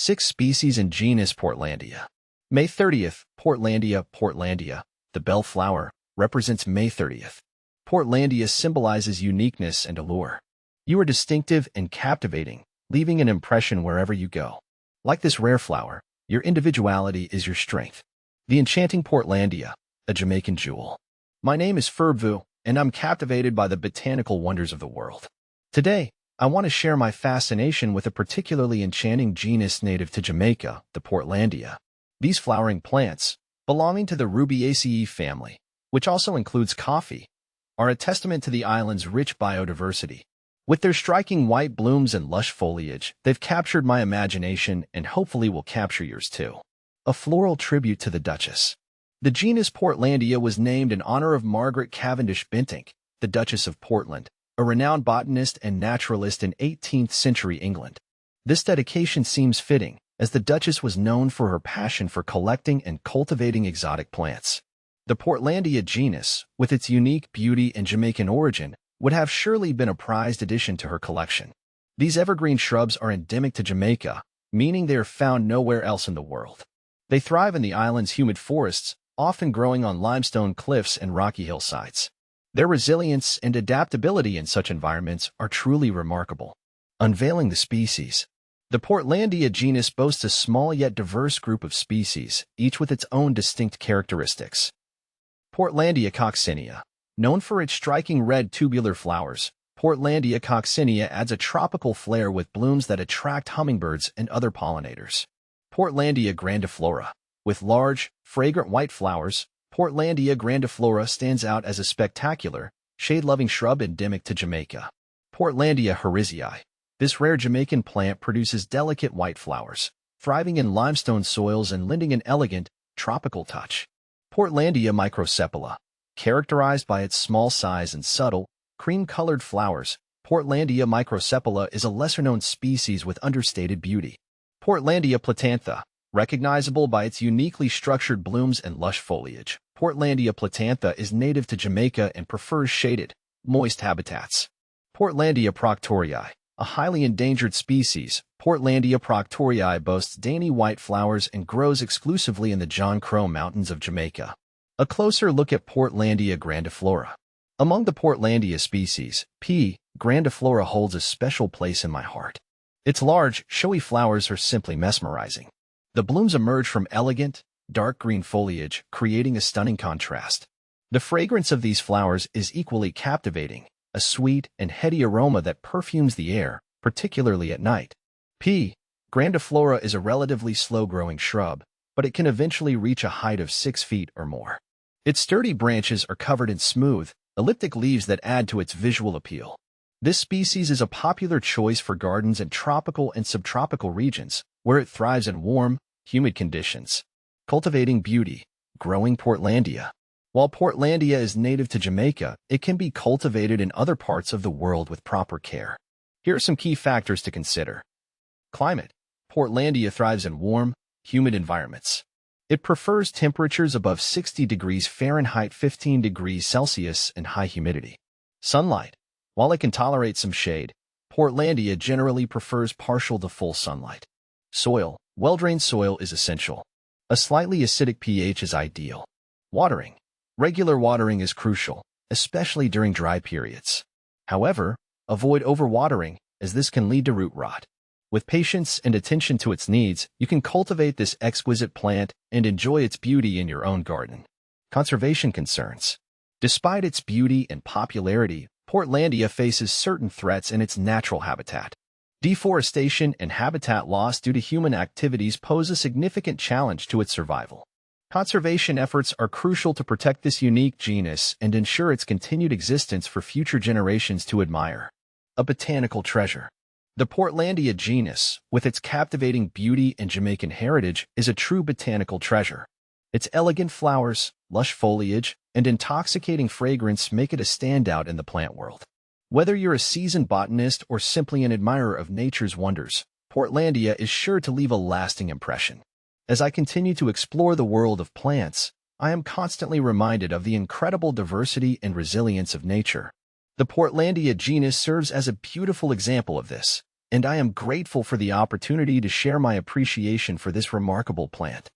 6 species in genus Portlandia. May 30th, Portlandia. Portlandia, the bellflower, represents May 30th. Portlandia symbolizes uniqueness and allure. You are distinctive and captivating, leaving an impression wherever you go. Like this rare flower, your individuality is your strength. The enchanting Portlandia, a Jamaican jewel. My name is Ferbvu, and I'm captivated by the botanical wonders of the world. Today, I want to share my fascination with a particularly enchanting genus native to Jamaica, the Portlandia. These flowering plants, belonging to the Rubiaceae family, which also includes coffee, are a testament to the island's rich biodiversity. With their striking white blooms and lush foliage, they've captured my imagination and hopefully will capture yours too. A floral tribute to the Duchess. The genus Portlandia was named in honor of Margaret Cavendish Bentinck, the Duchess of Portland, a renowned botanist and naturalist in 18th century England. This dedication seems fitting, as the Duchess was known for her passion for collecting and cultivating exotic plants. The Portlandia genus, with its unique beauty and Jamaican origin, would have surely been a prized addition to her collection. These evergreen shrubs are endemic to Jamaica, meaning they are found nowhere else in the world. They thrive in the island's humid forests, often growing on limestone cliffs and rocky hillsides. Their resilience and adaptability in such environments are truly remarkable. Unveiling the species. The Portlandia genus boasts a small yet diverse group of species, each with its own distinct characteristics. Portlandia coccinea. Known for its striking red tubular flowers, Portlandia coccinea adds a tropical flair with blooms that attract hummingbirds and other pollinators. Portlandia grandiflora. With large, fragrant white flowers, Portlandia grandiflora stands out as a spectacular, shade-loving shrub endemic to Jamaica. Portlandia hericii. This rare Jamaican plant produces delicate white flowers, thriving in limestone soils and lending an elegant, tropical touch. Portlandia microcephala. Characterized by its small size and subtle, cream-colored flowers, Portlandia microcephala is a lesser-known species with understated beauty. Portlandia platantha. Recognizable by its uniquely structured blooms and lush foliage, Portlandia platantha is native to Jamaica and prefers shaded, moist habitats. Portlandia proctorii. A highly endangered species, Portlandia proctorii boasts dainty white flowers and grows exclusively in the John Crow Mountains of Jamaica. A closer look at Portlandia grandiflora. Among the Portlandia species, P. grandiflora holds a special place in my heart. Its large, showy flowers are simply mesmerizing. The blooms emerge from elegant, dark green foliage, creating a stunning contrast. The fragrance of these flowers is equally captivating, a sweet and heady aroma that perfumes the air, particularly at night. P. grandiflora is a relatively slow-growing shrub, but it can eventually reach a height of 6 feet or more. Its sturdy branches are covered in smooth, elliptic leaves that add to its visual appeal. This species is a popular choice for gardens in tropical and subtropical regions, where it thrives in warm, humid conditions. Cultivating beauty. Growing Portlandia. While Portlandia is native to Jamaica, it can be cultivated in other parts of the world with proper care. Here are some key factors to consider. Climate. Portlandia thrives in warm, humid environments. It prefers temperatures above 60 degrees Fahrenheit 15 degrees Celsius and high humidity. Sunlight. While it can tolerate some shade, Portlandia generally prefers partial to full sunlight. Soil. Well-drained soil is essential. A slightly acidic pH is ideal. Watering. Regular watering is crucial, especially during dry periods. However, avoid overwatering, as this can lead to root rot. With patience and attention to its needs, you can cultivate this exquisite plant and enjoy its beauty in your own garden. Conservation concerns. Despite its beauty and popularity, Portlandia faces certain threats in its natural habitat. Deforestation and habitat loss due to human activities pose a significant challenge to its survival. Conservation efforts are crucial to protect this unique genus and ensure its continued existence for future generations to admire. A botanical treasure. The Portlandia genus, with its captivating beauty and Jamaican heritage, is a true botanical treasure. Its elegant flowers, lush foliage, and intoxicating fragrance make it a standout in the plant world. Whether you're a seasoned botanist or simply an admirer of nature's wonders, Portlandia is sure to leave a lasting impression. As I continue to explore the world of plants, I am constantly reminded of the incredible diversity and resilience of nature. The Portlandia genus serves as a beautiful example of this, and I am grateful for the opportunity to share my appreciation for this remarkable plant.